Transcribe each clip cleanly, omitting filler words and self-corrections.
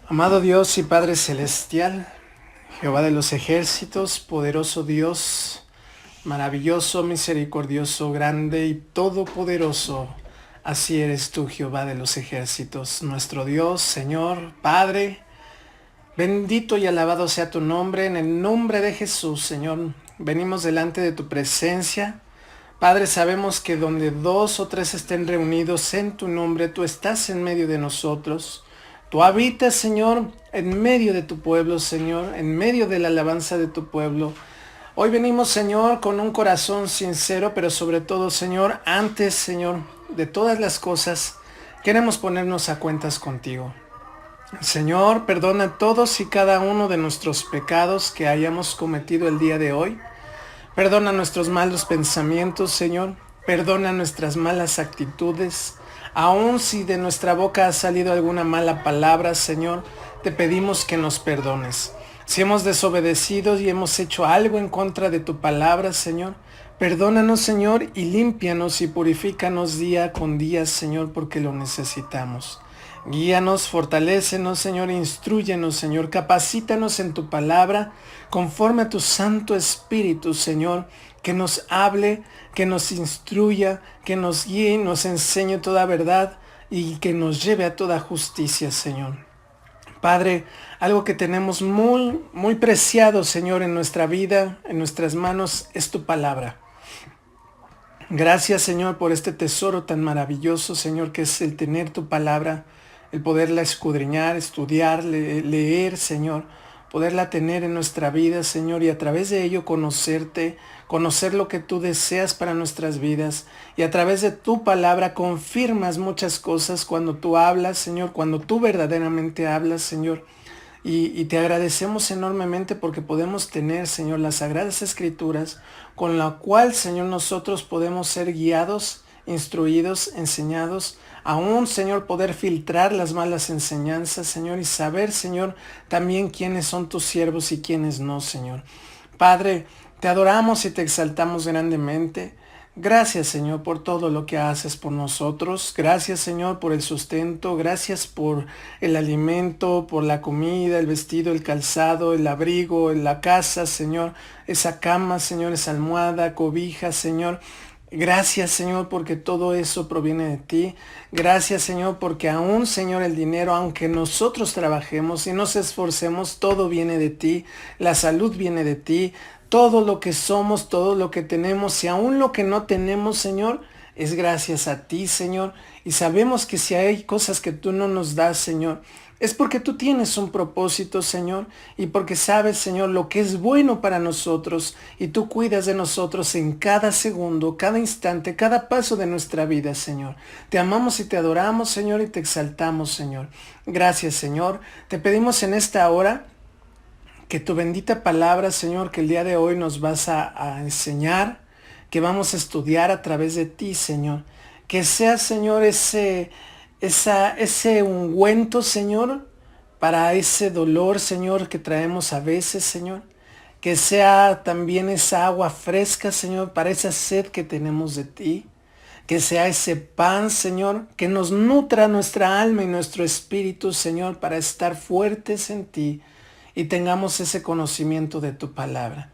Amado Dios y Padre Celestial, Jehová de los ejércitos, poderoso Dios, maravilloso, misericordioso, grande y todopoderoso, así eres tú, Jehová de los ejércitos, nuestro Dios, Señor, Padre, bendito y alabado sea tu nombre, en el nombre de Jesús, Señor, venimos delante de tu presencia. Padre, sabemos que donde dos o tres estén reunidos en tu nombre, tú estás en medio de nosotros. Tú habitas, Señor, en medio de tu pueblo, Señor, en medio de la alabanza de tu pueblo. Hoy venimos, Señor, con un corazón sincero, pero sobre todo, Señor, antes, Señor, de todas las cosas, queremos ponernos a cuentas contigo. Señor, perdona todos y cada uno de nuestros pecados que hayamos cometido el día de hoy. Perdona nuestros malos pensamientos, Señor. Perdona nuestras malas actitudes. Aun si de nuestra boca ha salido alguna mala palabra, Señor, te pedimos que nos perdones. Si hemos desobedecido y hemos hecho algo en contra de tu palabra, Señor, perdónanos, Señor, y límpianos y purifícanos día con día, Señor, porque lo necesitamos. Guíanos, fortalécenos, Señor, instrúyenos, Señor, capacítanos en tu palabra, conforme a tu Santo Espíritu, Señor, que nos hable, que nos instruya, que nos guíe, nos enseñe toda verdad y que nos lleve a toda justicia, Señor. Padre, algo que tenemos muy preciado, Señor, en nuestra vida, en nuestras manos, es tu palabra. Gracias, Señor, por este tesoro tan maravilloso, Señor, que es el tener tu palabra, el poderla escudriñar, estudiar, leer, Señor, poderla tener en nuestra vida, Señor, y a través de ello conocerte, conocer lo que tú deseas para nuestras vidas, y a través de tu palabra confirmas muchas cosas cuando tú hablas, Señor, cuando tú verdaderamente hablas, Señor. Y te agradecemos enormemente porque podemos tener, Señor, las Sagradas Escrituras, con la cual, Señor, nosotros podemos ser guiados, instruidos, enseñados, aún, Señor, poder filtrar las malas enseñanzas, Señor, y saber, Señor, también quiénes son tus siervos y quiénes no, Señor. Padre, te adoramos y te exaltamos grandemente. Gracias, Señor, por todo lo que haces por nosotros. Gracias, Señor, por el sustento. Gracias por el alimento, por la comida, el vestido, el calzado, el abrigo, la casa, Señor. Esa cama, Señor, esa almohada, cobija, Señor. Gracias, Señor, porque todo eso proviene de ti. Gracias, Señor, porque aún, Señor, el dinero, aunque nosotros trabajemos y nos esforcemos, todo viene de ti. La salud viene de ti. Todo lo que somos, todo lo que tenemos y aún lo que no tenemos, Señor, es gracias a ti, Señor. Y sabemos que si hay cosas que tú no nos das, Señor, es porque tú tienes un propósito, Señor, y porque sabes, Señor, lo que es bueno para nosotros, y tú cuidas de nosotros en cada segundo, cada instante, cada paso de nuestra vida, Señor. Te amamos y te adoramos, Señor, y te exaltamos, Señor. Gracias, Señor. Te pedimos en esta hora que tu bendita palabra, Señor, que el día de hoy nos vas a enseñar, que vamos a estudiar a través de ti, Señor. Que sea, Señor, ese ungüento, Señor, para ese dolor, Señor, que traemos a veces, Señor. Que sea también esa agua fresca, Señor, para esa sed que tenemos de ti. Que sea ese pan, Señor, que nos nutra nuestra alma y nuestro espíritu, Señor, para estar fuertes en ti y tengamos ese conocimiento de tu palabra.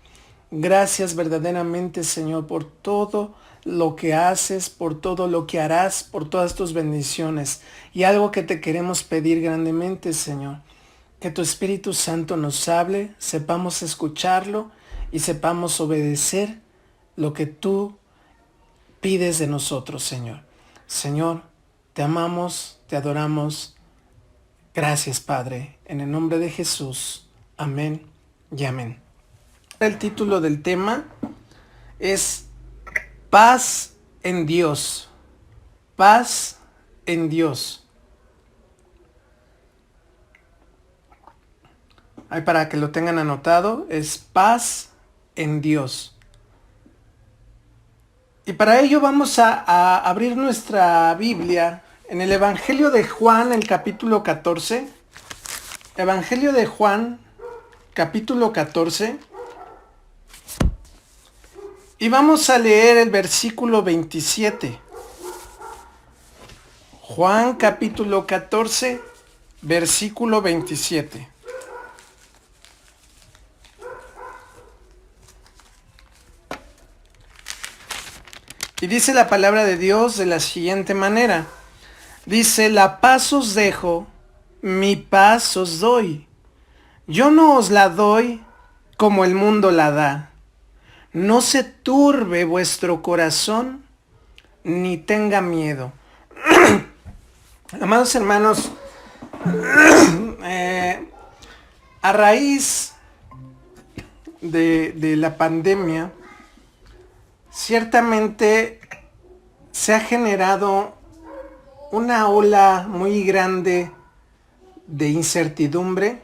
Gracias verdaderamente, Señor, por todo lo que haces, por todo lo que harás, por todas tus bendiciones. Y algo que te queremos pedir grandemente, Señor, que tu Espíritu Santo nos hable, sepamos escucharlo y sepamos obedecer lo que tú pides de nosotros, Señor. Señor, te amamos, te adoramos. Gracias, Padre, en el nombre de Jesús. Amén y amén. El título del tema es Paz en Dios. Paz en Dios. Ahí para que lo tengan anotado, es paz en Dios. Y para ello vamos a abrir nuestra Biblia en el Evangelio de Juan, el capítulo 14. Evangelio de Juan, capítulo 14. Y vamos a leer el versículo 27. Juan capítulo 14, versículo 27. Y dice la palabra de Dios de la siguiente manera. Dice, la paz os dejo, mi paz os doy. Yo no os la doy como el mundo la da. No se turbe vuestro corazón, ni tenga miedo. Amados hermanos, a raíz de la pandemia, ciertamente se ha generado una ola muy grande de incertidumbre,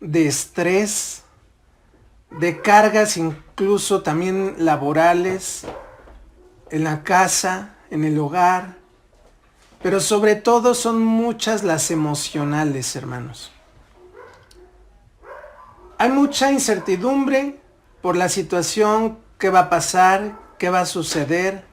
de estrés, de cargas incluso también laborales, en la casa, en el hogar, pero sobre todo son muchas las emocionales, hermanos. Hay mucha incertidumbre por la situación, qué va a pasar, qué va a suceder.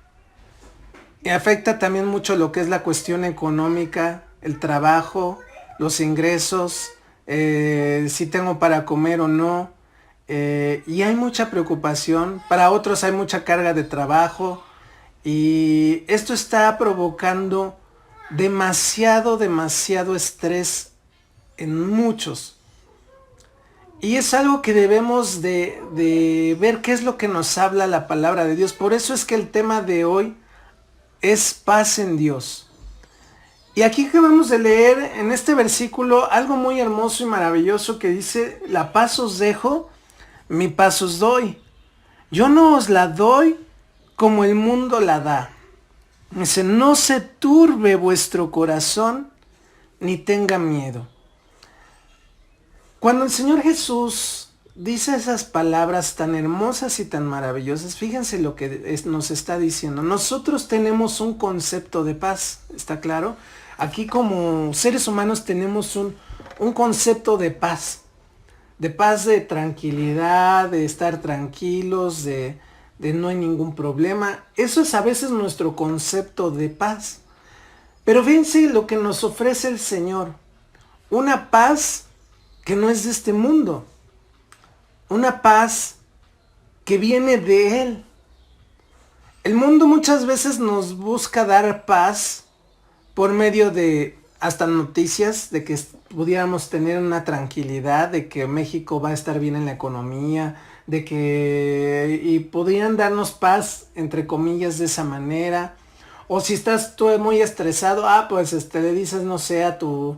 Y afecta también mucho lo que es la cuestión económica, el trabajo, los ingresos, si tengo para comer o no. Y hay mucha preocupación, para otros hay mucha carga de trabajo. Y esto está provocando demasiado estrés en muchos. Y es algo que debemos de ver qué es lo que nos habla la palabra de Dios. Por eso es que el tema de hoy es paz en Dios. Y aquí acabamos de leer en este versículo algo muy hermoso y maravilloso que dice, la paz os dejo, mi paz os doy. Yo no os la doy como el mundo la da. Dice, no se turbe vuestro corazón, ni tenga miedo. Cuando el Señor Jesús dice esas palabras tan hermosas y tan maravillosas, fíjense lo que nos está diciendo. Nosotros tenemos un concepto de paz, ¿está claro? Aquí como seres humanos tenemos un concepto de paz de tranquilidad, de estar tranquilos, de no hay ningún problema. Eso es a veces nuestro concepto de paz. Pero fíjense lo que nos ofrece el Señor. Una paz que no es de este mundo. Una paz que viene de Él. El mundo muchas veces nos busca dar paz por medio de hasta noticias, de que pudiéramos tener una tranquilidad, de que México va a estar bien en la economía, de que y podrían darnos paz, entre comillas, de esa manera. O si estás tú muy estresado, pues le dices, no sé, a tu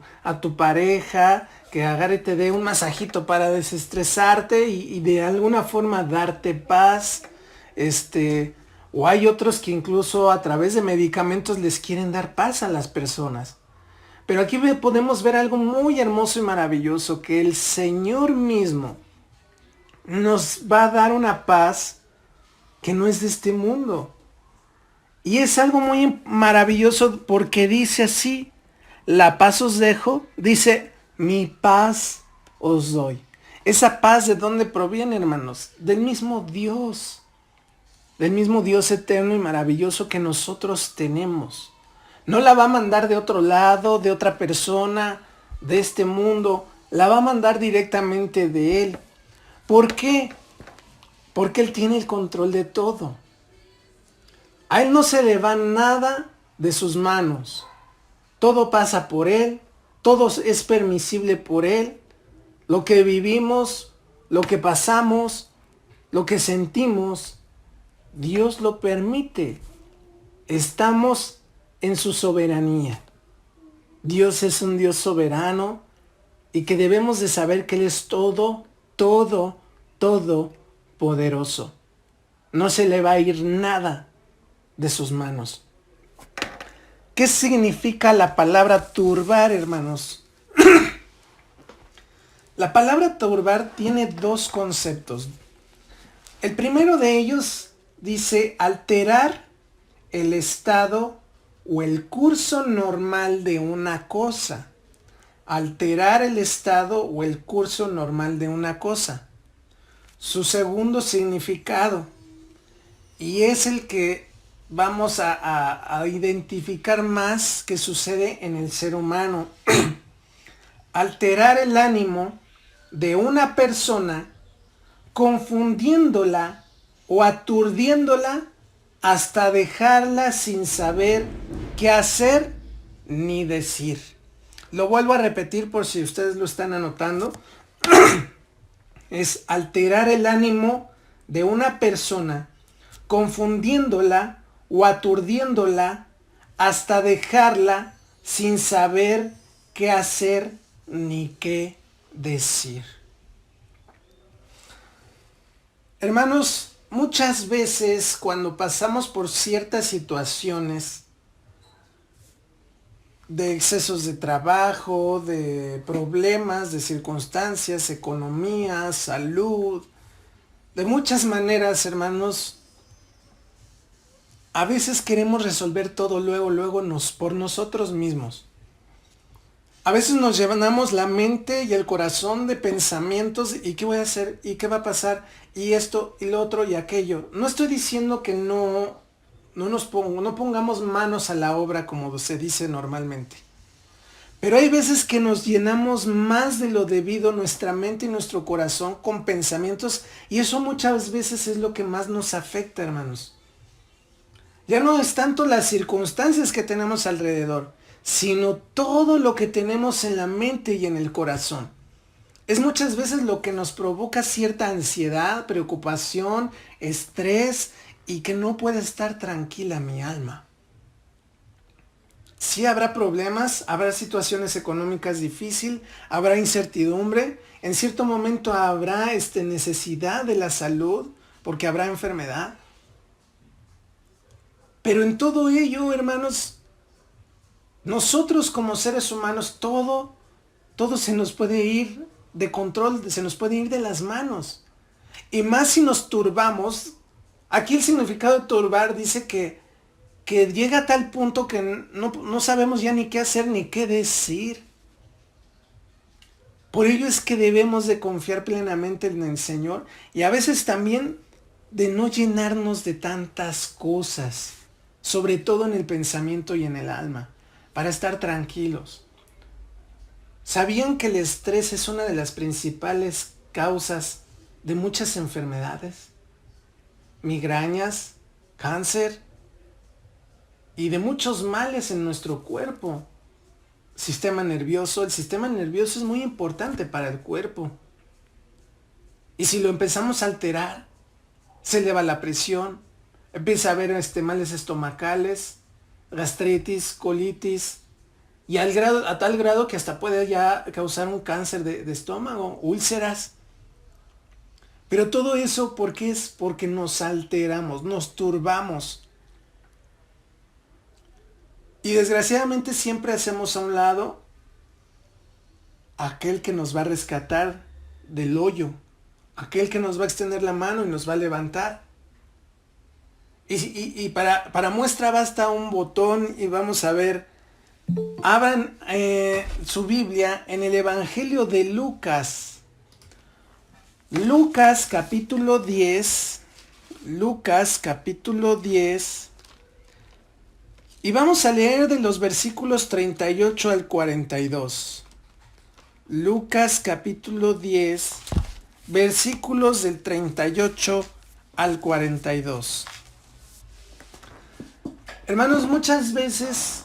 pareja que agarre y te dé un masajito para desestresarte y de alguna forma darte paz. O hay otros que incluso a través de medicamentos les quieren dar paz a las personas. Pero aquí podemos ver algo muy hermoso y maravilloso, que el Señor mismo nos va a dar una paz que no es de este mundo. Y es algo muy maravilloso porque dice así, la paz os dejo, dice, mi paz os doy. Esa paz, ¿de dónde proviene, hermanos? Del mismo Dios eterno y maravilloso que nosotros tenemos. No la va a mandar de otro lado, de otra persona, de este mundo, la va a mandar directamente de Él. ¿Por qué? Porque Él tiene el control de todo. A Él no se le va nada de sus manos. Todo pasa por Él, todo es permisible por Él. Lo que vivimos, lo que pasamos, lo que sentimos, Dios lo permite. Estamos en su soberanía. Dios es un Dios soberano y que debemos de saber que Él es todo poderoso. No se le va a ir nada de sus manos. ¿Qué significa la palabra turbar, hermanos? La palabra turbar tiene dos conceptos. El primero de ellos dice alterar el estado o el curso normal de una cosa. Alterar el estado o el curso normal de una cosa. Su segundo significado, y es el que vamos a identificar más que sucede en el ser humano, alterar el ánimo de una persona confundiéndola o aturdiéndola hasta dejarla sin saber qué hacer ni decir. Lo vuelvo a repetir por si ustedes lo están anotando. Es alterar el ánimo de una persona confundiéndola o aturdiéndola hasta dejarla sin saber qué hacer ni qué decir. Hermanos, muchas veces cuando pasamos por ciertas situaciones de excesos de trabajo, de problemas, de circunstancias, economía, salud, de muchas maneras, hermanos, a veces queremos resolver todo luego por nosotros mismos. A veces nos llenamos la mente y el corazón de pensamientos y qué voy a hacer y qué va a pasar y esto y lo otro y aquello. No estoy diciendo que no pongamos manos a la obra como se dice normalmente. Pero hay veces que nos llenamos más de lo debido nuestra mente y nuestro corazón con pensamientos y eso muchas veces es lo que más nos afecta, hermanos. Ya no es tanto las circunstancias que tenemos alrededor, sino todo lo que tenemos en la mente y en el corazón. Es muchas veces lo que nos provoca cierta ansiedad, preocupación, estrés y que no puede estar tranquila mi alma. Sí habrá problemas, habrá situaciones económicas difíciles, habrá incertidumbre, en cierto momento habrá necesidad de la salud porque habrá enfermedad. Pero en todo ello, hermanos, nosotros como seres humanos, todo se nos puede ir de control, se nos puede ir de las manos. Y más si nos turbamos, aquí el significado de turbar dice que llega a tal punto que no sabemos ya ni qué hacer ni qué decir. Por ello es que debemos de confiar plenamente en el Señor y a veces también de no llenarnos de tantas cosas, sobre todo en el pensamiento y en el alma, para estar tranquilos. ¿Sabían que el estrés es una de las principales causas de muchas enfermedades? Migrañas, cáncer y de muchos males en nuestro cuerpo. Sistema nervioso. El sistema nervioso es muy importante para el cuerpo. Y si lo empezamos a alterar, se eleva la presión, empieza a haber males estomacales, gastritis, colitis, y a tal grado que hasta puede ya causar un cáncer de estómago, úlceras. Pero todo eso, ¿por qué es? Porque nos alteramos, nos turbamos. Y desgraciadamente siempre hacemos a un lado aquel que nos va a rescatar del hoyo, aquel que nos va a extender la mano y nos va a levantar. Y para muestra basta un botón y vamos a ver. Abran su Biblia en el Evangelio de Lucas. Lucas capítulo 10. Lucas capítulo 10. Y vamos a leer de los versículos 38 al 42. Lucas capítulo 10, versículos del 38 al 42. Hermanos, muchas veces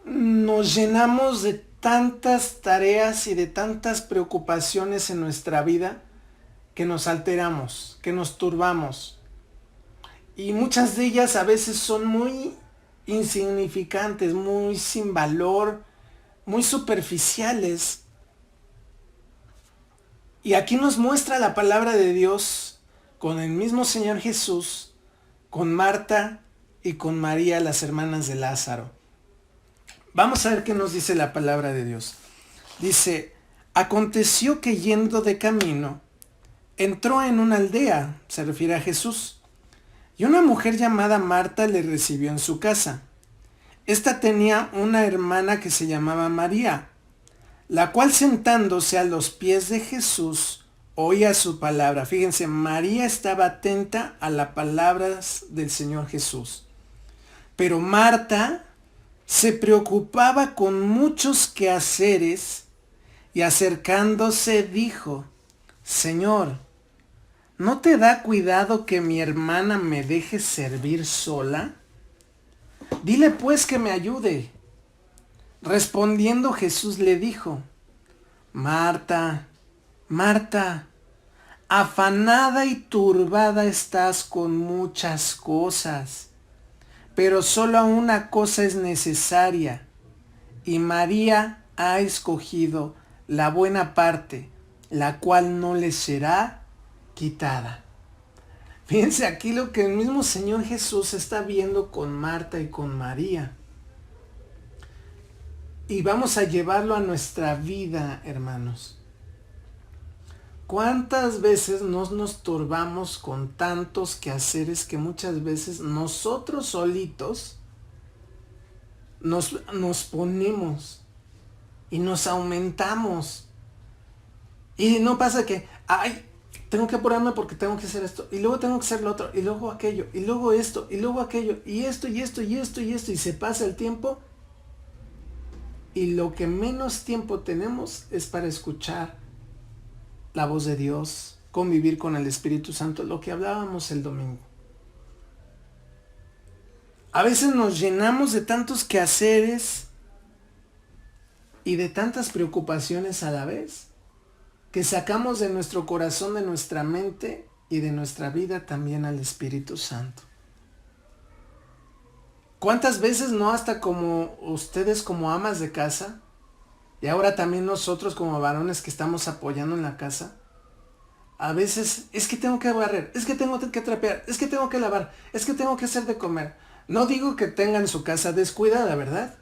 nos llenamos de tantas tareas y de tantas preocupaciones en nuestra vida que nos alteramos, que nos turbamos. Y muchas de ellas a veces son muy insignificantes, muy sin valor, muy superficiales. Y aquí nos muestra la palabra de Dios con el mismo Señor Jesús, con Marta y con María, las hermanas de Lázaro. Vamos a ver qué nos dice la palabra de Dios. Dice, aconteció que yendo de camino, entró en una aldea, se refiere a Jesús. Y una mujer llamada Marta le recibió en su casa. Esta tenía una hermana que se llamaba María, la cual sentándose a los pies de Jesús, oía su palabra. Fíjense, María estaba atenta a las palabras del Señor Jesús. Pero Marta se preocupaba con muchos quehaceres y acercándose dijo: Señor, ¿no te da cuidado que mi hermana me deje servir sola? Dile pues que me ayude. Respondiendo Jesús le dijo: Marta, Marta, afanada y turbada estás con muchas cosas, pero solo una cosa es necesaria, y María ha escogido la buena parte, la cual no le será quitada. Fíjense aquí lo que el mismo Señor Jesús está viendo con Marta y con María. Y vamos a llevarlo a nuestra vida, hermanos. ¿Cuántas veces nos turbamos con tantos quehaceres que muchas veces nosotros solitos nos ponemos y nos aumentamos? Y no pasa que, ay, tengo que apurarme porque tengo que hacer esto, y luego tengo que hacer lo otro, y luego aquello, y luego esto, y luego aquello, y esto, y esto, y esto, y esto, y se pasa el tiempo, y lo que menos tiempo tenemos es para escuchar la voz de Dios, convivir con el Espíritu Santo, lo que hablábamos el domingo. A veces nos llenamos de tantos quehaceres y de tantas preocupaciones a la vez, que sacamos de nuestro corazón, de nuestra mente y de nuestra vida también al Espíritu Santo. ¿Cuántas veces no hasta como ustedes como amas de casa, y ahora también nosotros como varones que estamos apoyando en la casa, a veces es que tengo que barrer, es que tengo que trapear, es que tengo que lavar, es que tengo que hacer de comer? No digo que tengan su casa descuidada, ¿verdad?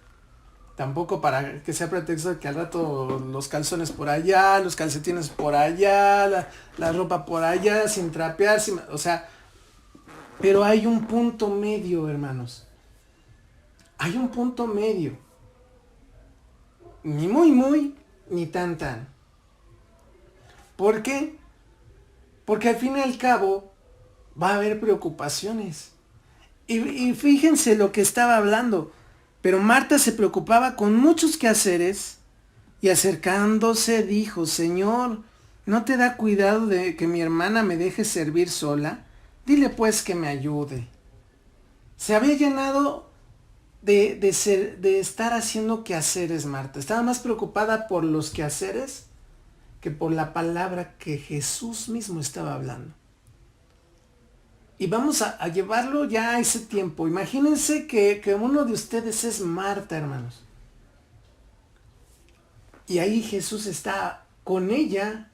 Tampoco para que sea pretexto de que al rato los calzones por allá, los calcetines por allá, la ropa por allá, sin trapear, o sea, pero hay un punto medio, hermanos. Hay un punto medio. Ni muy, muy, ni tan, tan. ¿Por qué? Porque al fin y al cabo va a haber preocupaciones. Y fíjense lo que estaba hablando. Pero Marta se preocupaba con muchos quehaceres y acercándose dijo: Señor, ¿no te da cuidado de que mi hermana me deje servir sola? Dile pues que me ayude. Se había llenado de estar haciendo quehaceres, Marta. Estaba más preocupada por los quehaceres que por la palabra que Jesús mismo estaba hablando. Y vamos a llevarlo ya a ese tiempo. Imagínense que uno de ustedes es Marta, hermanos. Y ahí Jesús está con ella.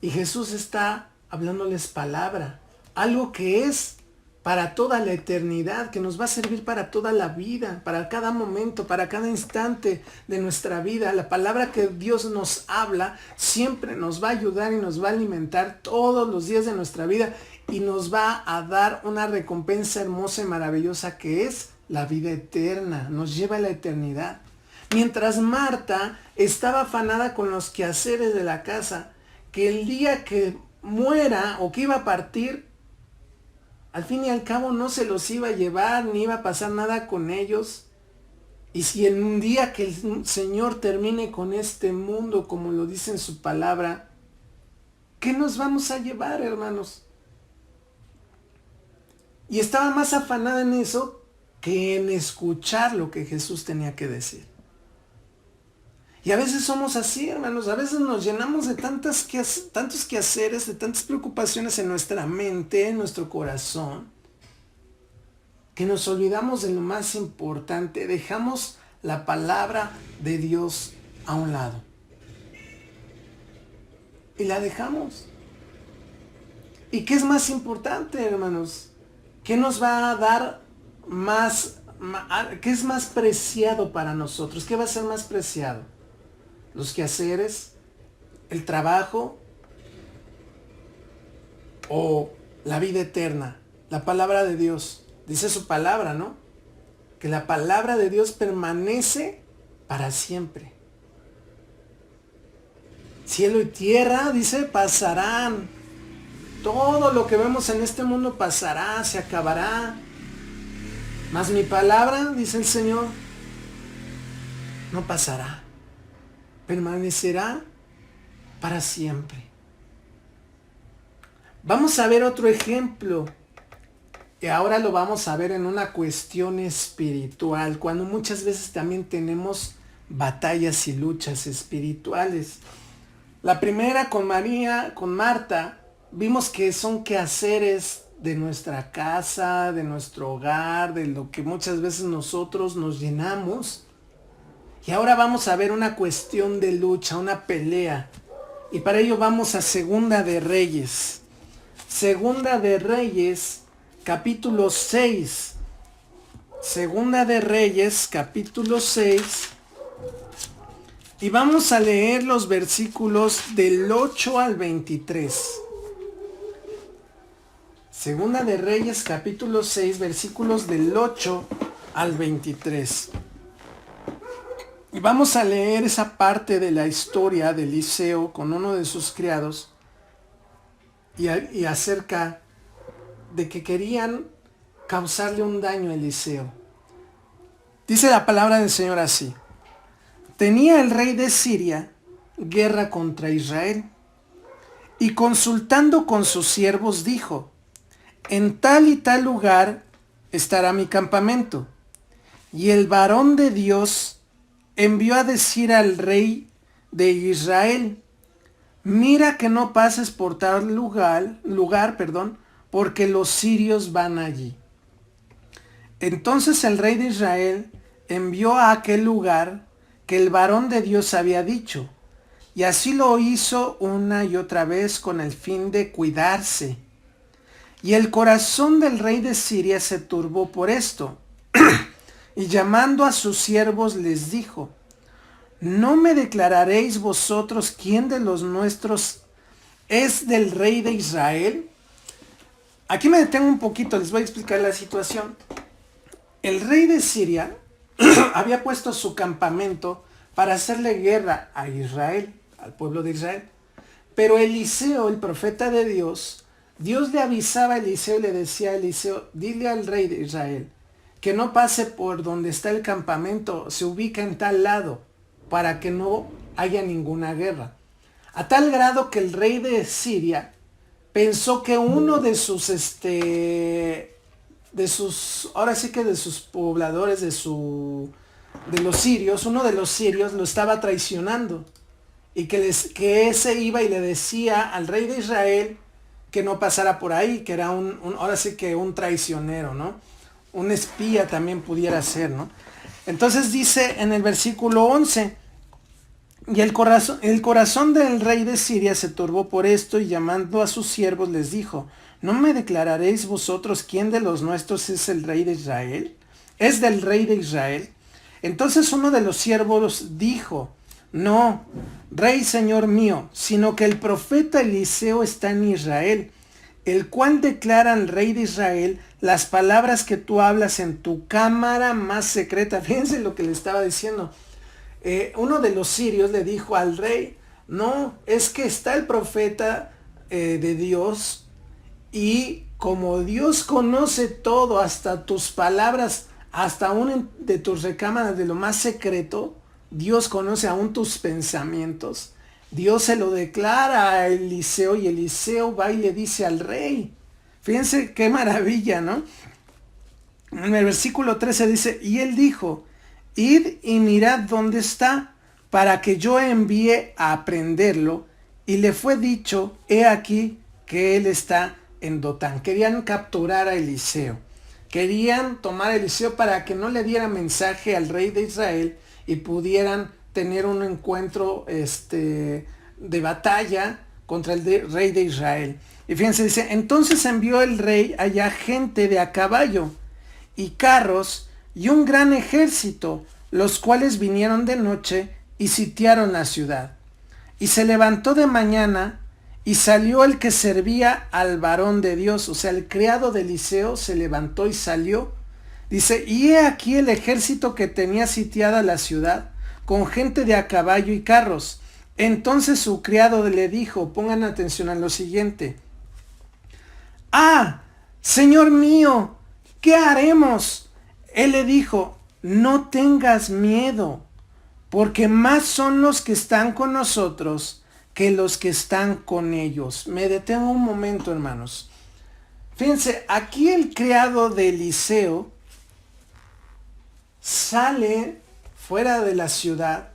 Y Jesús está hablándoles palabra. Algo que es para toda la eternidad, que nos va a servir para toda la vida, para cada momento, para cada instante de nuestra vida. La palabra que Dios nos habla siempre nos va a ayudar y nos va a alimentar todos los días de nuestra vida y nos va a dar una recompensa hermosa y maravillosa que es la vida eterna, nos lleva a la eternidad. Mientras Marta estaba afanada con los quehaceres de la casa, que el día que muera o que iba a partir, al fin y al cabo no se los iba a llevar, ni iba a pasar nada con ellos. Y si el día que el Señor termine con este mundo, como lo dice en su palabra, ¿qué nos vamos a llevar, hermanos? Y estaba más afanada en eso que en escuchar lo que Jesús tenía que decir. Y a veces somos así, hermanos. A veces nos llenamos de tantos quehaceres, de tantas preocupaciones en nuestra mente, en nuestro corazón, que nos olvidamos de lo más importante. Dejamos la palabra de Dios a un lado. Y la dejamos. ¿Y qué es más importante, hermanos? ¿Qué nos va a dar más? ¿Qué es más preciado para nosotros? ¿Qué va a ser más preciado? ¿Los quehaceres? ¿El trabajo? ¿O la vida eterna? La palabra de Dios. Dice su palabra, ¿no? Que la palabra de Dios permanece para siempre. Cielo y tierra, dice, pasarán. Todo lo que vemos en este mundo pasará, se acabará. Mas mi palabra, dice el Señor, no pasará, permanecerá para siempre. Vamos a ver otro ejemplo, y ahora lo vamos a ver en una cuestión espiritual, cuando muchas veces también tenemos batallas y luchas espirituales. La primera con María, con Marta, vimos que son quehaceres de nuestra casa, de nuestro hogar, de lo que muchas veces nosotros nos llenamos. Y ahora vamos a ver una cuestión de lucha, una pelea. Y para ello vamos a Segunda de Reyes. Segunda de Reyes, capítulo 6. Segunda de Reyes, capítulo 6. Y vamos a leer los versículos del 8 al 23. Segunda de Reyes, capítulo 6, versículos del 8 al 23. Y vamos a leer esa parte de la historia de Eliseo con uno de sus criados y acerca de que querían causarle un daño a Eliseo. Dice la palabra del Señor así: tenía el rey de Siria guerra contra Israel, y consultando con sus siervos dijo: en tal y tal lugar estará mi campamento. Y el varón de Dios envió a decir al rey de Israel: mira que no pases por tal lugar, porque los sirios van allí. Entonces el rey de Israel envió a aquel lugar que el varón de Dios había dicho, y así lo hizo una y otra vez con el fin de cuidarse. Y el corazón del rey de Siria se turbó por esto, y llamando a sus siervos les dijo: ¿no me declararéis vosotros quién de los nuestros es del rey de Israel? Aquí me detengo un poquito, les voy a explicar la situación. El rey de Siria había puesto su campamento para hacerle guerra a Israel, al pueblo de Israel. Pero Eliseo, el profeta de Dios, Dios le avisaba a Eliseo y le decía a Eliseo: dile al rey de Israel que no pase por donde está el campamento, se ubica en tal lado, para que no haya ninguna guerra. A tal grado que el rey de Siria pensó que uno de sus pobladores, de los sirios, uno de los sirios lo estaba traicionando, y que ese iba y le decía al rey de Israel que no pasara por ahí, que era un traicionero, ¿no? Un espía también pudiera ser, ¿no? Entonces dice en el versículo 11: y el corazón del rey de Siria se turbó por esto, y llamando a sus siervos les dijo: ¿no me declararéis vosotros quién de los nuestros es el rey de Israel? ¿Es del rey de Israel? Entonces uno de los siervos dijo: no, rey señor mío, sino que el profeta Eliseo está en Israel, el cual declara al rey de Israel las palabras que tú hablas en tu cámara más secreta. Fíjense lo que le estaba diciendo. Uno de los sirios le dijo al rey: no, es que está el profeta de Dios, y como Dios conoce todo, hasta tus palabras, hasta aún de tus recámaras de lo más secreto, Dios conoce aún tus pensamientos. Dios se lo declara a Eliseo, y Eliseo va y le dice al rey. Fíjense qué maravilla, ¿no? En el versículo 13 dice: y él dijo: id y mirad dónde está, para que yo envíe a aprenderlo. Y le fue dicho: he aquí que él está en Dotán. Querían capturar a Eliseo. Querían tomar a Eliseo para que no le diera mensaje al rey de Israel y pudieran tener un encuentro de batalla contra el rey de Israel. Y fíjense, dice: entonces envió el rey allá gente de a caballo y carros y un gran ejército, los cuales vinieron de noche y sitiaron la ciudad. Y se levantó de mañana, y salió el que servía al varón de Dios, o sea, el criado de Eliseo se levantó y salió. Dice: y he aquí el ejército que tenía sitiada la ciudad, con gente de a caballo y carros. Entonces su criado le dijo, pongan atención a lo siguiente: ¡ah, señor mío! ¿Qué haremos? Él le dijo: no tengas miedo, porque más son los que están con nosotros que los que están con ellos. Me detengo un momento, hermanos. Fíjense, aquí el criado de Eliseo sale fuera de la ciudad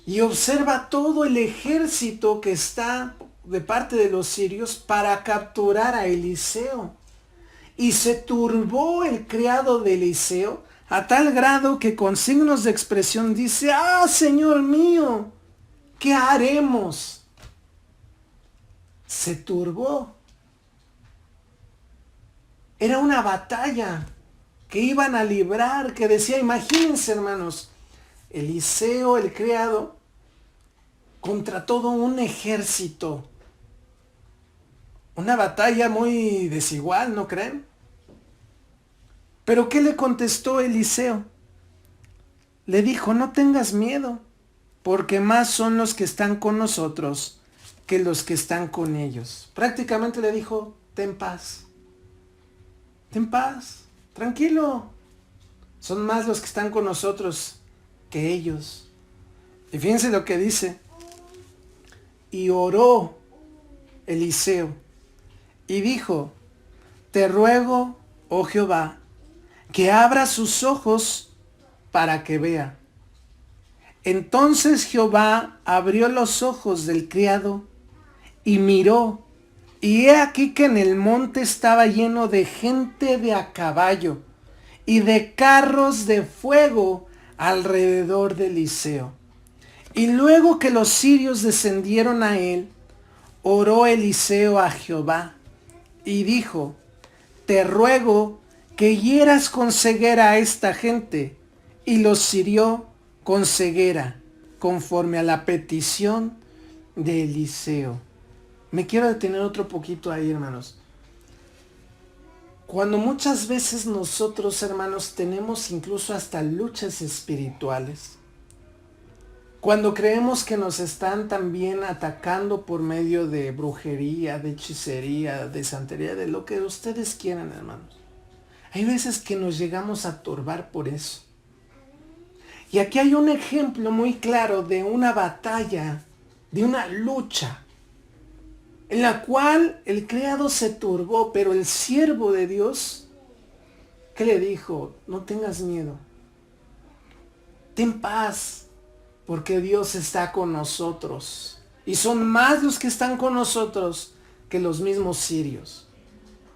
y observa todo el ejército que está de parte de los sirios para capturar a Eliseo. Y se turbó el criado de Eliseo a tal grado que con signos de expresión dice: ¡Ah, Señor mío! ¿Qué haremos? Se turbó. Era una batalla que iban a librar, que decía, imagínense, hermanos, Eliseo, el criado, contra todo un ejército. Una batalla muy desigual, ¿no creen? Pero ¿qué le contestó Eliseo? Le dijo: no tengas miedo, porque más son los que están con nosotros que los que están con ellos. Prácticamente le dijo: ten paz, tranquilo. Son más los que están con nosotros que ellos. Y fíjense lo que dice. Y oró Eliseo y dijo: te ruego, oh Jehová, que abra sus ojos para que vea. Entonces Jehová abrió los ojos del criado y miró, y he aquí que en el monte estaba lleno de gente de a caballo y de carros de fuego alrededor de Eliseo. Y luego que los sirios descendieron a él, oró Eliseo a Jehová y dijo: te ruego que hieras con ceguera a esta gente. Y los hirió con ceguera, conforme a la petición de Eliseo. Me quiero detener otro poquito ahí, hermanos. Cuando muchas veces nosotros, hermanos, tenemos incluso hasta luchas espirituales, cuando creemos que nos están también atacando por medio de brujería, de hechicería, de santería, de lo que ustedes quieran, hermanos, hay veces que nos llegamos a turbar por eso. Y aquí hay un ejemplo muy claro de una batalla, de una lucha, en la cual el criado se turbó, pero el siervo de Dios, ¿qué le dijo? No tengas miedo, ten paz, porque Dios está con nosotros. Y son más los que están con nosotros que los mismos sirios.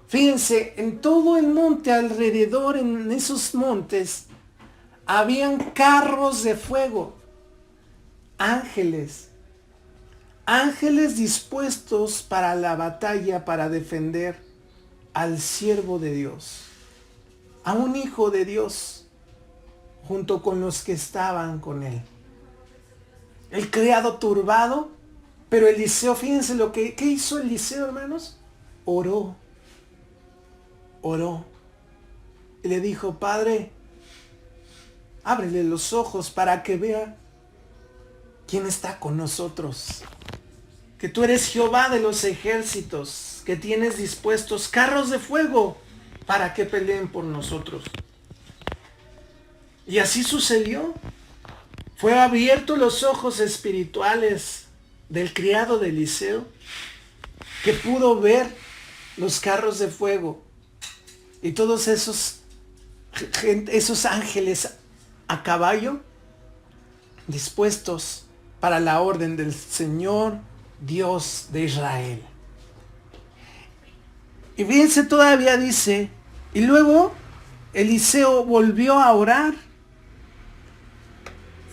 Fíjense, en todo el monte alrededor, en esos montes, habían carros de fuego, ángeles dispuestos para la batalla, para defender al siervo de Dios, a un hijo de Dios, junto con los que estaban con él. El criado turbado, pero Eliseo, fíjense lo que ¿qué hizo Eliseo, hermanos? Oró. Y le dijo: Padre, ábrele los ojos para que vea quién está con nosotros. Que tú eres Jehová de los ejércitos, que tienes dispuestos carros de fuego para que peleen por nosotros. Y así sucedió. Fue abierto los ojos espirituales del criado de Eliseo, que pudo ver los carros de fuego y todos esos ángeles a caballo dispuestos para la orden del Señor Dios de Israel. Y fíjense, todavía dice: y luego Eliseo volvió a orar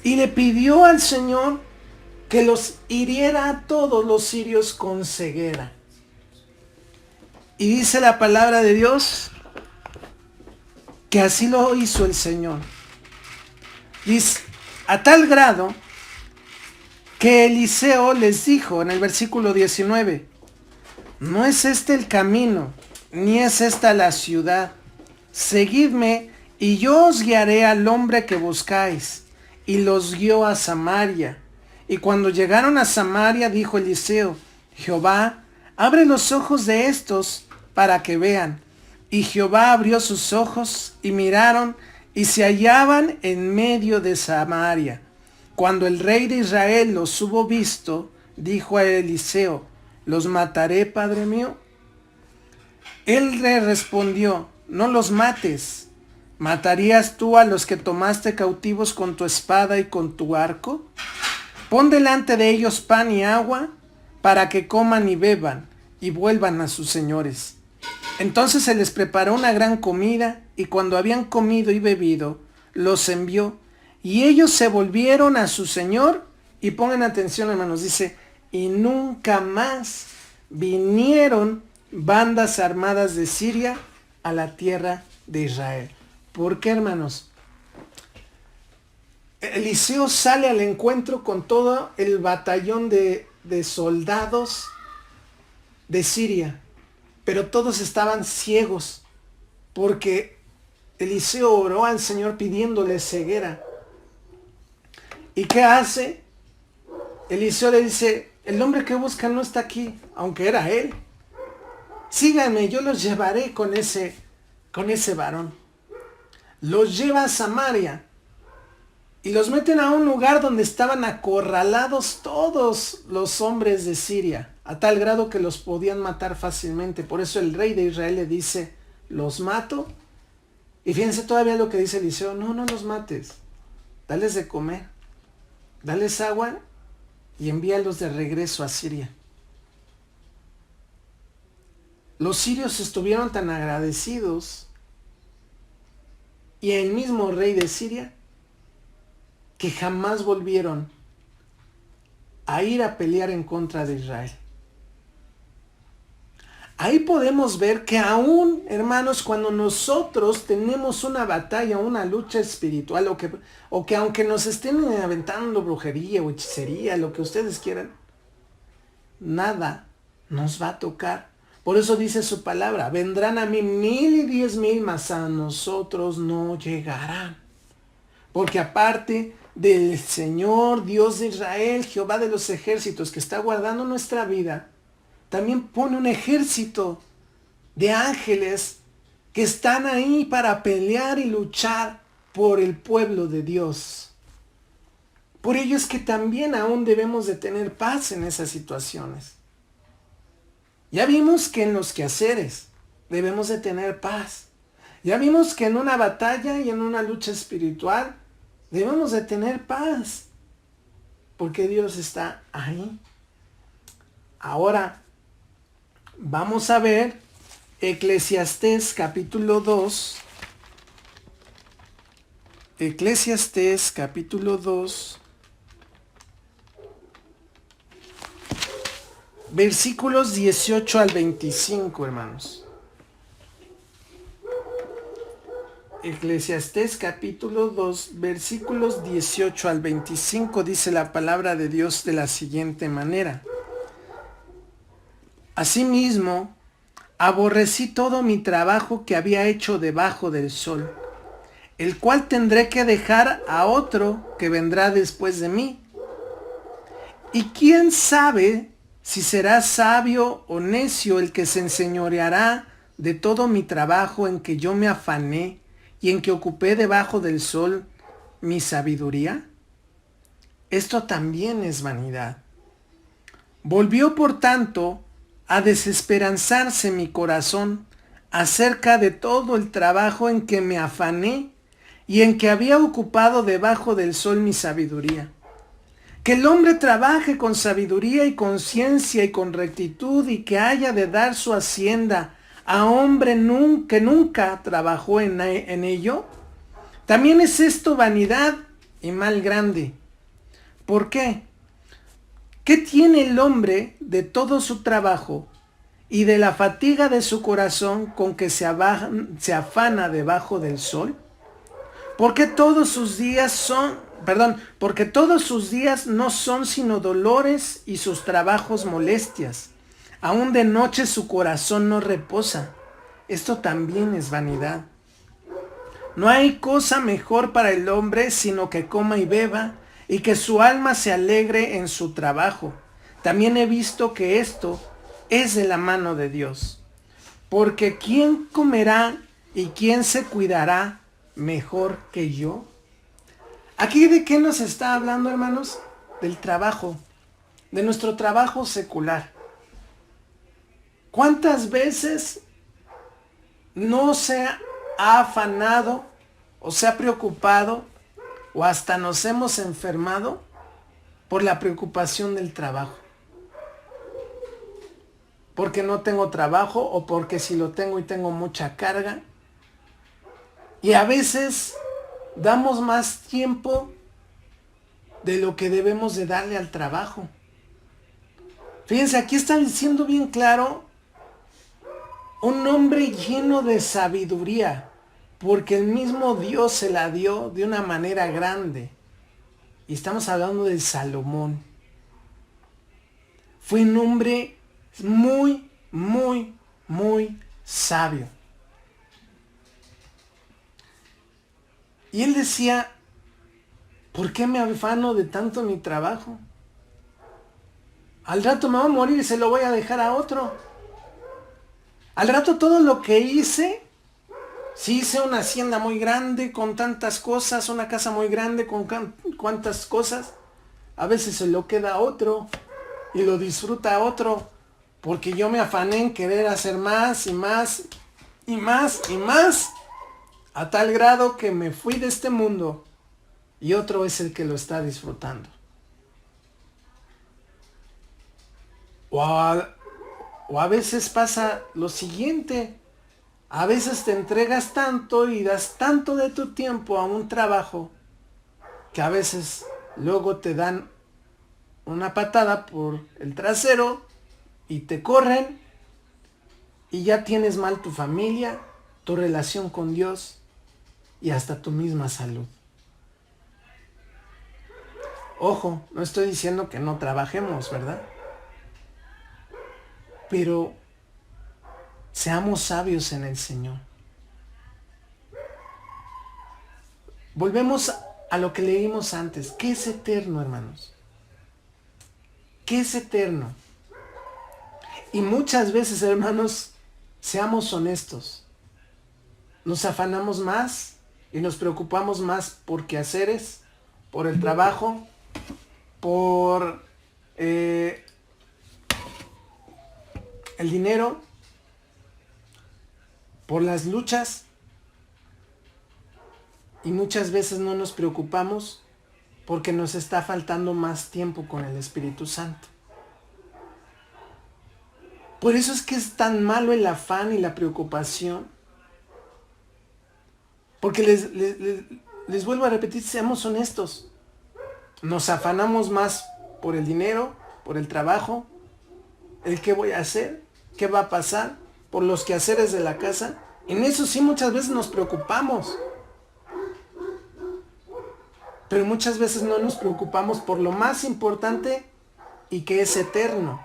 y le pidió al Señor que los hiriera a todos los sirios con ceguera. Y dice la palabra de Dios que así lo hizo el Señor. Dice, a tal grado que Eliseo les dijo en el versículo 19: no es este el camino, ni es esta la ciudad. Seguidme y yo os guiaré al hombre que buscáis. Y los guió a Samaria. Y cuando llegaron a Samaria, dijo Eliseo: Jehová, abre los ojos de estos para que vean. Y Jehová abrió sus ojos y miraron, y se hallaban en medio de Samaria. Cuando el rey de Israel los hubo visto, dijo a Eliseo: ¿los mataré, padre mío? Él le respondió: no los mates. ¿Matarías tú a los que tomaste cautivos con tu espada y con tu arco? Pon delante de ellos pan y agua, para que coman y beban, y vuelvan a sus señores. Entonces se les preparó una gran comida, y cuando habían comido y bebido, los envió, y ellos se volvieron a su señor, y pongan atención, hermanos, dice, y nunca más vinieron bandas armadas de Siria a la tierra de Israel. ¿Por qué, hermanos? Eliseo sale al encuentro con todo el batallón de soldados de Siria, pero todos estaban ciegos, porque Eliseo oró al Señor pidiéndole ceguera. ¿Y qué hace? Eliseo le dice: el hombre que buscan no está aquí, aunque era él. Síganme, yo los llevaré con ese varón. Los lleva a Samaria y los meten a un lugar donde estaban acorralados todos los hombres de Siria, a tal grado que los podían matar fácilmente. Por eso el rey de Israel le dice: los mato. Y fíjense todavía lo que dice Eliseo: no los mates, dales de comer, dales agua y envíalos de regreso a Siria. Los sirios estuvieron tan agradecidos, y el mismo rey de Siria, que jamás volvieron a ir a pelear en contra de Israel. Ahí podemos ver que aún, hermanos, cuando nosotros tenemos una batalla, una lucha espiritual, o que aunque nos estén aventando brujería o hechicería, lo que ustedes quieran, nada nos va a tocar. Por eso dice su palabra: vendrán a mí 1000 y 10,000, mas a nosotros no llegarán. Porque aparte del Señor, Dios de Israel, Jehová de los ejércitos, que está guardando nuestra vida, también pone un ejército de ángeles que están ahí para pelear y luchar por el pueblo de Dios. Por ello es que también aún debemos de tener paz en esas situaciones. Ya vimos que en los quehaceres debemos de tener paz. Ya vimos que en una batalla y en una lucha espiritual debemos de tener paz, porque Dios está ahí. Ahora vamos a ver Eclesiastés capítulo 2. Eclesiastés capítulo 2. Versículos 18 al 25, hermanos. Eclesiastés capítulo 2, versículos 18 al 25, dice la palabra de Dios de la siguiente manera: asimismo, aborrecí todo mi trabajo que había hecho debajo del sol, el cual tendré que dejar a otro que vendrá después de mí. Y quién sabe si será sabio o necio el que se enseñoreará de todo mi trabajo en que yo me afané y en que ocupé debajo del sol mi sabiduría. Esto también es vanidad. Volvió por tanto a desesperanzarse mi corazón acerca de todo el trabajo en que me afané y en que había ocupado debajo del sol mi sabiduría. Que el hombre trabaje con sabiduría y con ciencia y con rectitud, y que haya de dar su hacienda a hombre que nunca trabajó en ello. También es esto vanidad y mal grande. ¿Por qué? ¿Qué tiene el hombre de todo su trabajo y de la fatiga de su corazón con que se afana debajo del sol? Porque todos sus días no son sino dolores y sus trabajos molestias. Aún de noche su corazón no reposa. Esto también es vanidad. No hay cosa mejor para el hombre sino que coma y beba, y que su alma se alegre en su trabajo. También he visto que esto es de la mano de Dios. Porque ¿quién comerá y quién se cuidará mejor que yo? ¿Aquí de qué nos está hablando, hermanos? Del trabajo, de nuestro trabajo secular. ¿Cuántas veces no se ha afanado o se ha preocupado o hasta nos hemos enfermado por la preocupación del trabajo? Porque no tengo trabajo o porque si lo tengo y tengo mucha carga. Y a veces damos más tiempo de lo que debemos de darle al trabajo. Fíjense, aquí está diciendo bien claro un hombre lleno de sabiduría, porque el mismo Dios se la dio de una manera grande. Y estamos hablando de Salomón. Fue un hombre muy, muy, muy sabio. Y él decía, ¿por qué me afano de tanto mi trabajo? Al rato me voy a morir y se lo voy a dejar a otro. Al rato todo lo que hice, si hice una hacienda muy grande con tantas cosas, una casa muy grande con cuantas cosas, a veces se lo queda a otro y lo disfruta a otro, porque yo me afané en querer hacer más y más y más y más, a tal grado que me fui de este mundo y otro es el que lo está disfrutando. O a veces pasa lo siguiente, a veces te entregas tanto y das tanto de tu tiempo a un trabajo que a veces luego te dan una patada por el trasero y te corren y ya tienes mal tu familia, tu relación con Dios y hasta tu misma salud. Ojo, no estoy diciendo que no trabajemos, ¿verdad? Pero seamos sabios en el Señor. Volvemos a lo que leímos antes. ¿Qué es eterno, hermanos? ¿Qué es eterno? Y muchas veces, hermanos, seamos honestos. Nos afanamos más y nos preocupamos más por quehaceres, por el trabajo, por el dinero, por las luchas. Y muchas veces no nos preocupamos porque nos está faltando más tiempo con el Espíritu Santo. Por eso es que es tan malo el afán y la preocupación. Porque les vuelvo a repetir, seamos honestos. Nos afanamos más por el dinero, por el trabajo, el qué voy a hacer, qué va a pasar, por los quehaceres de la casa. En eso sí muchas veces nos preocupamos. Pero muchas veces no nos preocupamos por lo más importante y que es eterno,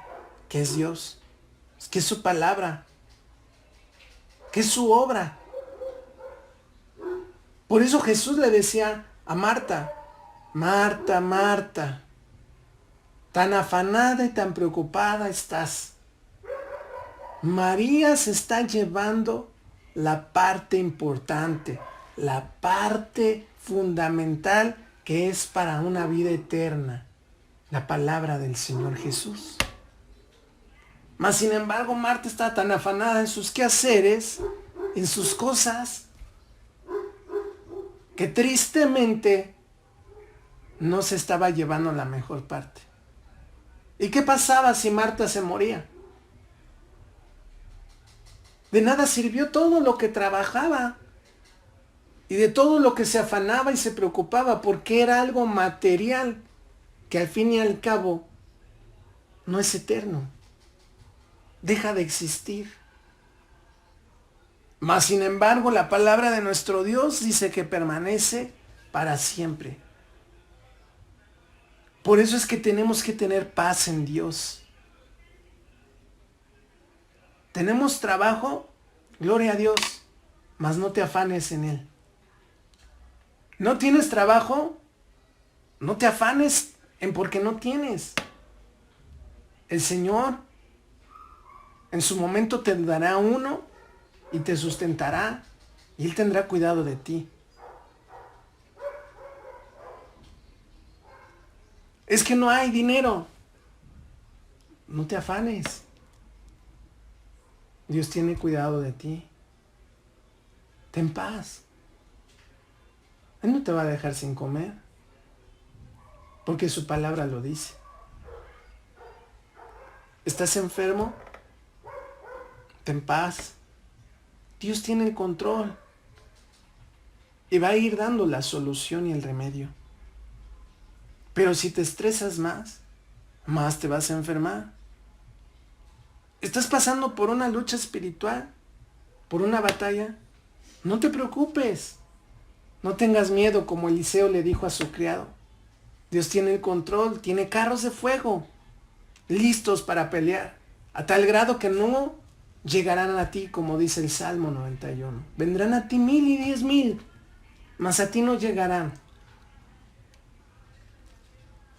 que es Dios, que es su palabra, que es su obra. Por eso Jesús le decía a Marta, Marta, Marta, tan afanada y tan preocupada estás. María se está llevando la parte importante, la parte fundamental que es para una vida eterna, la palabra del Señor Jesús. Mas sin embargo, Marta está tan afanada en sus quehaceres, en sus cosas, que tristemente no se estaba llevando la mejor parte. ¿Y qué pasaba si Marta se moría? De nada sirvió todo lo que trabajaba y de todo lo que se afanaba y se preocupaba, porque era algo material que al fin y al cabo no es eterno, deja de existir. Mas sin embargo, la palabra de nuestro Dios dice que permanece para siempre. Por eso es que tenemos que tener paz en Dios. Tenemos trabajo, gloria a Dios, mas no te afanes en él. ¿No tienes trabajo? No te afanes en porque no tienes. El Señor en su momento te dará uno y te sustentará y Él tendrá cuidado de ti. Es que no hay dinero. No te afanes. Dios tiene cuidado de ti. Ten paz. Él no te va a dejar sin comer, porque su palabra lo dice. ¿Estás enfermo? Ten paz. Dios tiene el control y va a ir dando la solución y el remedio. Pero si te estresas más, más te vas a enfermar. ¿Estás pasando por una lucha espiritual? ¿Por una batalla? No te preocupes. No tengas miedo, como Eliseo le dijo a su criado. Dios tiene el control, tiene carros de fuego listos para pelear, a tal grado que no llegarán a ti, como dice el Salmo 91. Vendrán a ti 1000 y 10,000, mas a ti no llegarán.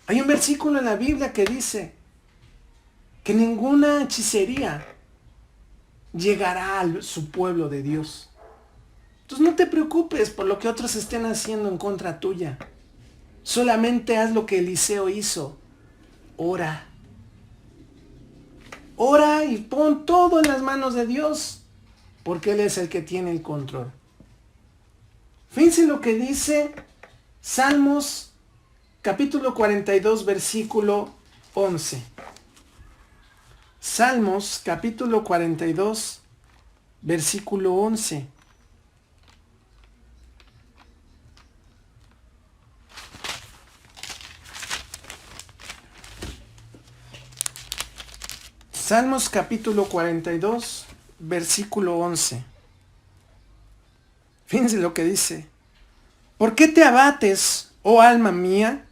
Hay un versículo en la Biblia que dice que ninguna hechicería llegará a su pueblo de Dios. Entonces no te preocupes por lo que otros estén haciendo en contra tuya. Solamente haz lo que Eliseo hizo. Ora. Ora y pon todo en las manos de Dios, porque Él es el que tiene el control. Fíjense lo que dice Salmos capítulo 42, versículo 11. Salmos capítulo 42, versículo 11. Salmos capítulo 42, versículo 11. Fíjense lo que dice. ¿Por qué te abates, oh alma mía?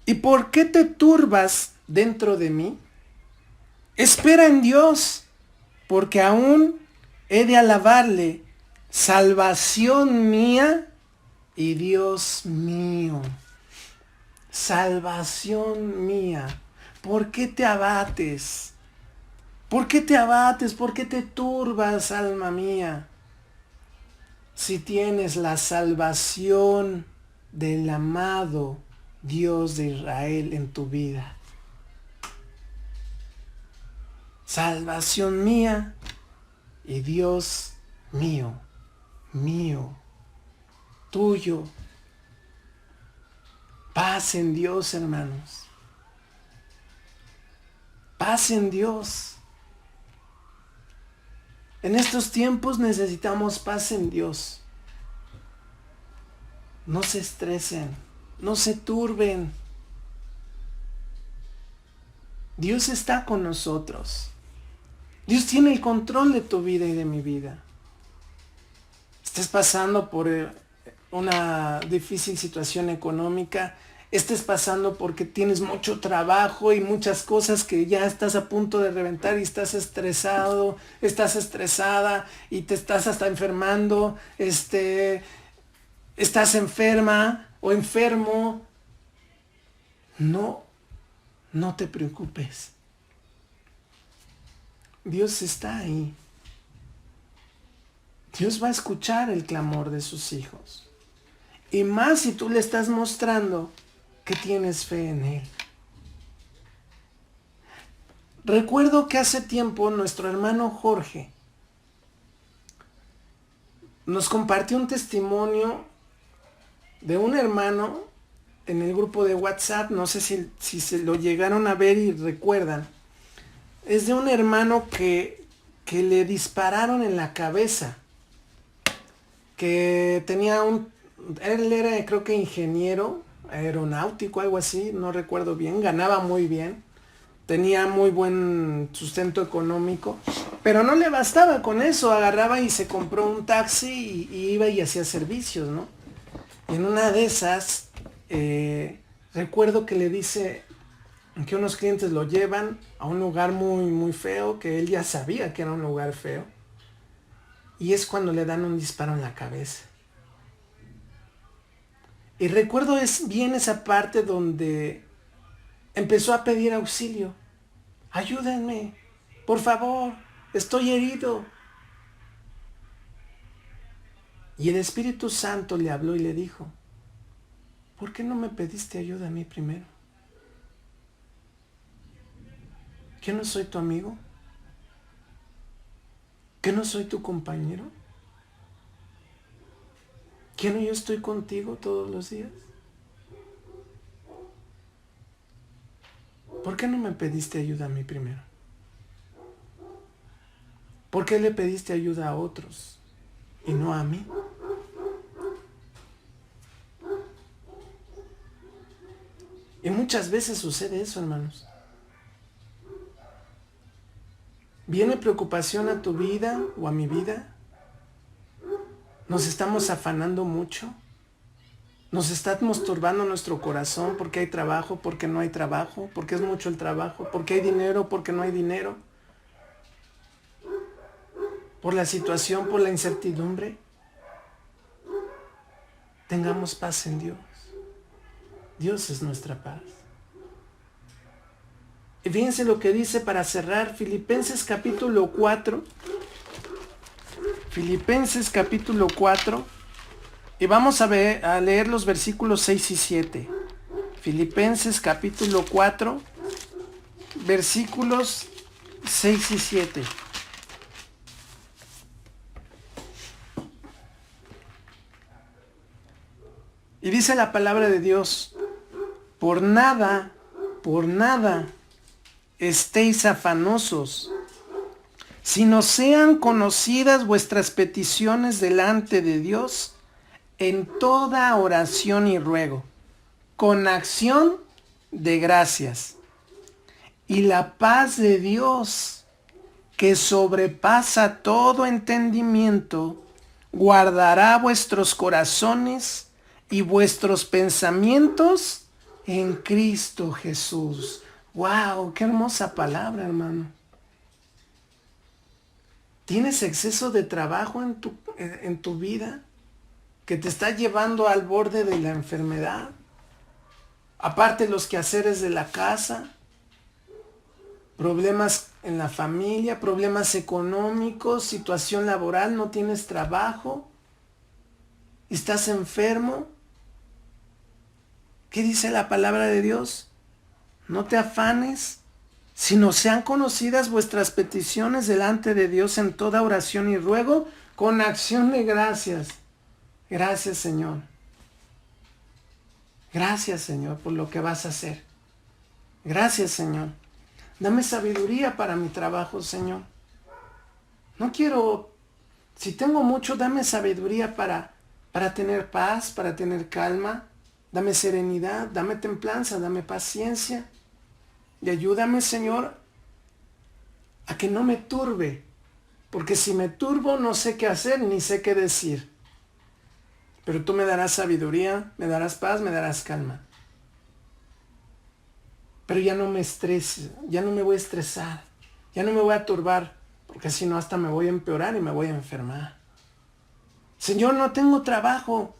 ¿Y por qué te turbas dentro de mí? Espera en Dios, porque aún he de alabarle, salvación mía y Dios mío. Salvación mía. ¿Por qué te abates? ¿Por qué te abates? ¿Por qué te turbas, alma mía? Si tienes la salvación del amado Dios de Israel en tu vida. Salvación mía y Dios mío, mío, tuyo. Paz en Dios, hermanos. Paz en Dios. En estos tiempos necesitamos paz en Dios. No se estresen, no se turben. Dios está con nosotros. Dios tiene el control de tu vida y de mi vida. Estés pasando por una difícil situación económica, estés pasando porque tienes mucho trabajo y muchas cosas que ya estás a punto de reventar y estás estresado, estás estresada y te estás hasta enfermando, estás enferma o enfermo. No te preocupes. Dios está ahí. Dios va a escuchar el clamor de sus hijos. Y más si tú le estás mostrando que tienes fe en Él. Recuerdo que hace tiempo nuestro hermano Jorge nos compartió un testimonio de un hermano en el grupo de WhatsApp. No sé si se lo llegaron a ver y recuerdan. Es de un hermano que le dispararon en la cabeza. Que él era, creo que ingeniero aeronáutico, algo así, no recuerdo bien, ganaba muy bien, tenía muy buen sustento económico, pero no le bastaba con eso, agarraba y se compró un taxi y iba y hacía servicios, ¿no? Y en una de esas, recuerdo que le dice que unos clientes lo llevan a un lugar muy, muy feo, que él ya sabía que era un lugar feo, y es cuando le dan un disparo en la cabeza. Y recuerdo bien esa parte donde empezó a pedir auxilio. Ayúdenme, por favor, estoy herido. Y el Espíritu Santo le habló y le dijo, ¿por qué no me pediste ayuda a mí primero? ¿Que no soy tu amigo? ¿Que no soy tu compañero? ¿Que no yo estoy contigo todos los días? ¿Por qué no me pediste ayuda a mí primero? ¿Por qué le pediste ayuda a otros y no a mí? Y muchas veces sucede eso, hermanos. Viene preocupación a tu vida o a mi vida. Nos estamos afanando mucho. Nos estamos turbando nuestro corazón porque hay trabajo, porque no hay trabajo, porque es mucho el trabajo, porque hay dinero, porque no hay dinero. Por la situación, por la incertidumbre. Tengamos paz en Dios. Dios es nuestra paz. Y fíjense lo que dice para cerrar Filipenses capítulo 4. Filipenses capítulo 4. Y vamos a leer los versículos 6 y 7. Filipenses capítulo 4, versículos 6 y 7. Y dice la palabra de Dios: por nada estéis afanosos, sino sean conocidas vuestras peticiones delante de Dios en toda oración y ruego, con acción de gracias. Y la paz de Dios, que sobrepasa todo entendimiento, guardará vuestros corazones y vuestros pensamientos en Cristo Jesús. ¡Wow! ¡Qué hermosa palabra, hermano! ¿Tienes exceso de trabajo en tu vida que te está llevando al borde de la enfermedad? Aparte los quehaceres de la casa, problemas en la familia, problemas económicos, situación laboral, no tienes trabajo, estás enfermo. ¿Qué dice la palabra de Dios? No te afanes, sino sean conocidas vuestras peticiones delante de Dios en toda oración y ruego, con acción de gracias. Gracias, Señor. Gracias, Señor, por lo que vas a hacer. Gracias, Señor. Dame sabiduría para mi trabajo, Señor. No quiero, si tengo mucho, dame sabiduría para tener paz, para tener calma. Dame serenidad, dame templanza, dame paciencia. Y ayúdame, Señor, a que no me turbe. Porque si me turbo, no sé qué hacer ni sé qué decir. Pero tú me darás sabiduría, me darás paz, me darás calma. Pero ya no me estreses, ya no me voy a estresar, ya no me voy a turbar, porque si no hasta me voy a empeorar y me voy a enfermar. Señor, no tengo trabajo.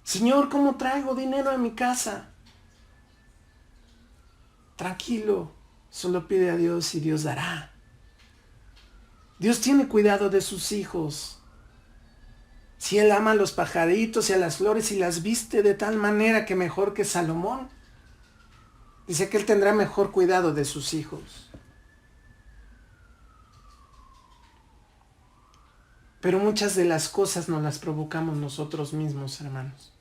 Señor, ¿cómo traigo dinero a mi casa? Tranquilo, solo pide a Dios y Dios dará. Dios tiene cuidado de sus hijos. Si Él ama a los pajaritos y a las flores y las viste de tal manera que mejor que Salomón, dice que Él tendrá mejor cuidado de sus hijos. Pero muchas de las cosas nos las provocamos nosotros mismos, hermanos.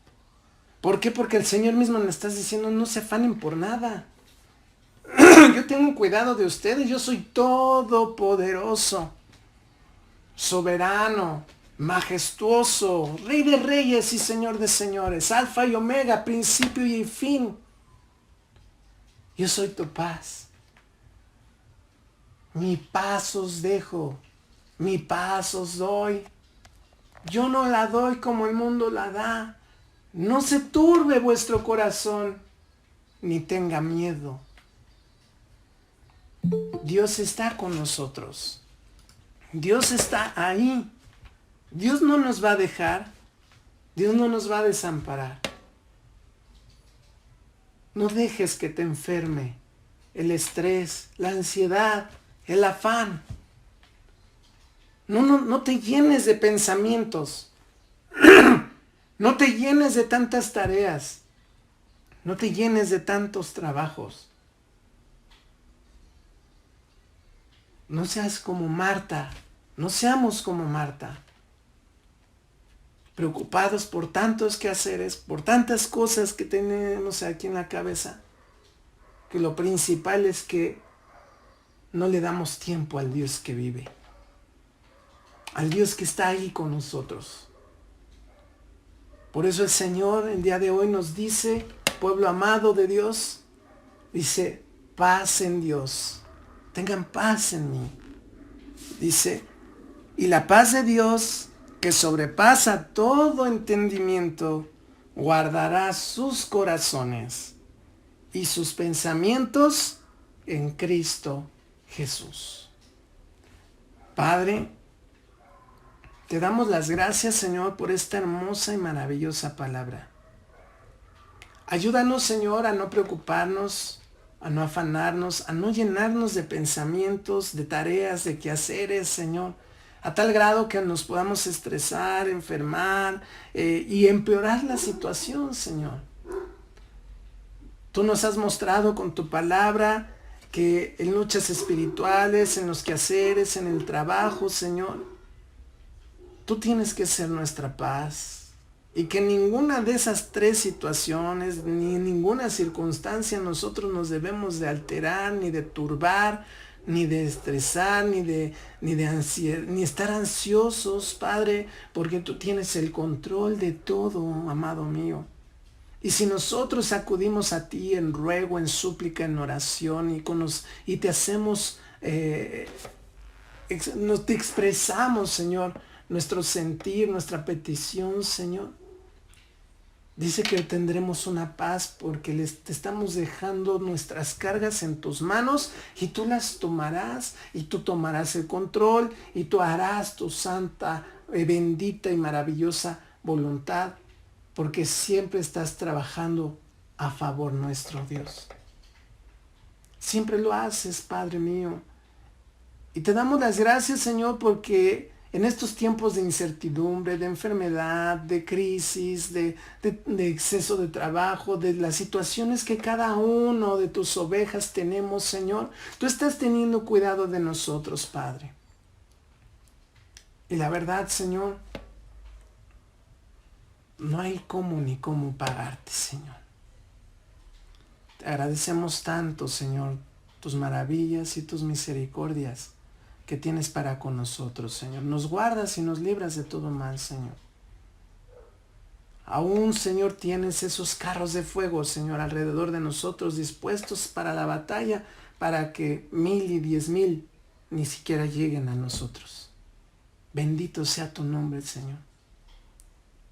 ¿Por qué? Porque el Señor mismo nos está diciendo, no se afanen por nada. Yo tengo cuidado de ustedes, yo soy todopoderoso, soberano, majestuoso, Rey de reyes y Señor de señores, Alfa y Omega, principio y fin. Yo soy tu paz. Mi paz os dejo, mi paz os doy. Yo no la doy como el mundo la da. No se turbe vuestro corazón, ni tenga miedo. Dios está con nosotros. Dios está ahí. Dios no nos va a dejar. Dios no nos va a desamparar. No dejes que te enferme el estrés, la ansiedad, el afán. No te llenes de pensamientos. No te llenes de tantas tareas. No te llenes de tantos trabajos. No seas como Marta, no seamos como Marta, preocupados por tantos quehaceres, por tantas cosas que tenemos aquí en la cabeza, que lo principal es que no le damos tiempo al Dios que vive, al Dios que está ahí con nosotros. Por eso el Señor el día de hoy nos dice, pueblo amado de Dios, dice, paz en Dios, tengan paz en mí. Dice, y la paz de Dios, que sobrepasa todo entendimiento, guardará sus corazones y sus pensamientos en Cristo Jesús. Padre, te damos las gracias, Señor, por esta hermosa y maravillosa palabra. Ayúdanos, Señor, a no preocuparnos, a no afanarnos, a no llenarnos de pensamientos, de tareas, de quehaceres, Señor, a tal grado que nos podamos estresar, enfermar y empeorar la situación, Señor. Tú nos has mostrado con tu palabra que en luchas espirituales, en los quehaceres, en el trabajo, Señor, tú tienes que ser nuestra paz. Y que en ninguna de esas tres situaciones, ni en ninguna circunstancia nosotros nos debemos de alterar, ni de turbar, ni de estresar, ni estar ansiosos, Padre, porque tú tienes el control de todo, amado mío. Y si nosotros acudimos a ti en ruego, en súplica, en oración, y te hacemos, te expresamos, Señor, nuestro sentir, nuestra petición, Señor, dice que tendremos una paz porque te estamos dejando nuestras cargas en tus manos y tú las tomarás y tú tomarás el control y tú harás tu santa, bendita y maravillosa voluntad porque siempre estás trabajando a favor nuestro, Dios. Siempre lo haces, Padre mío. Y te damos las gracias, Señor, porque en estos tiempos de incertidumbre, de enfermedad, de crisis, de exceso de trabajo, de las situaciones que cada uno de tus ovejas tenemos, Señor, tú estás teniendo cuidado de nosotros, Padre. Y la verdad, Señor, no hay cómo ni cómo pagarte, Señor. Te agradecemos tanto, Señor, tus maravillas y tus misericordias que tienes para con nosotros, Señor. Nos guardas y nos libras de todo mal, Señor. Aún, Señor, tienes esos carros de fuego, Señor, alrededor de nosotros, dispuestos para la batalla, para que 1000 y 10,000 ni siquiera lleguen a nosotros. Bendito sea tu nombre, Señor.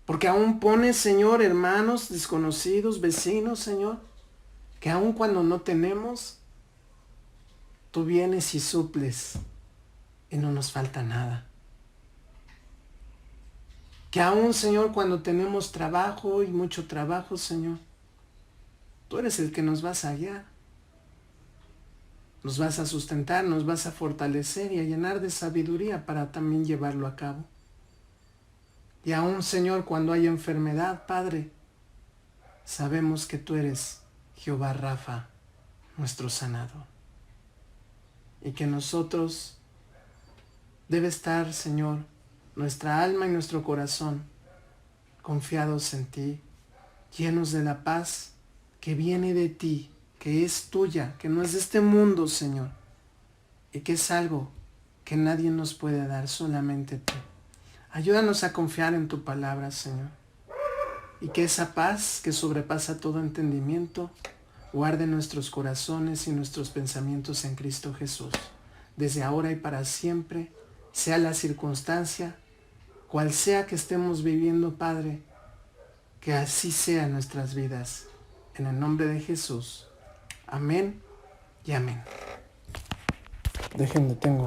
Porque aún pones, Señor, hermanos, desconocidos, vecinos, Señor, que aún cuando no tenemos, tú vienes y suples. Y no nos falta nada. Que aún, Señor, cuando tenemos trabajo y mucho trabajo, Señor, tú eres el que nos vas a guiar. Nos vas a sustentar, nos vas a fortalecer y a llenar de sabiduría para también llevarlo a cabo. Y aún, Señor, cuando hay enfermedad, Padre, sabemos que tú eres Jehová Rafa, nuestro sanador. Y que nosotros debe estar, Señor, nuestra alma y nuestro corazón confiados en ti, llenos de la paz que viene de ti, que es tuya, que no es de este mundo, Señor, y que es algo que nadie nos puede dar, solamente tú. Ayúdanos a confiar en tu palabra, Señor, y que esa paz que sobrepasa todo entendimiento guarde nuestros corazones y nuestros pensamientos en Cristo Jesús, desde ahora y para siempre. Sea la circunstancia, cual sea que estemos viviendo, Padre, que así sea en nuestras vidas. En el nombre de Jesús. Amén y amén. Tengo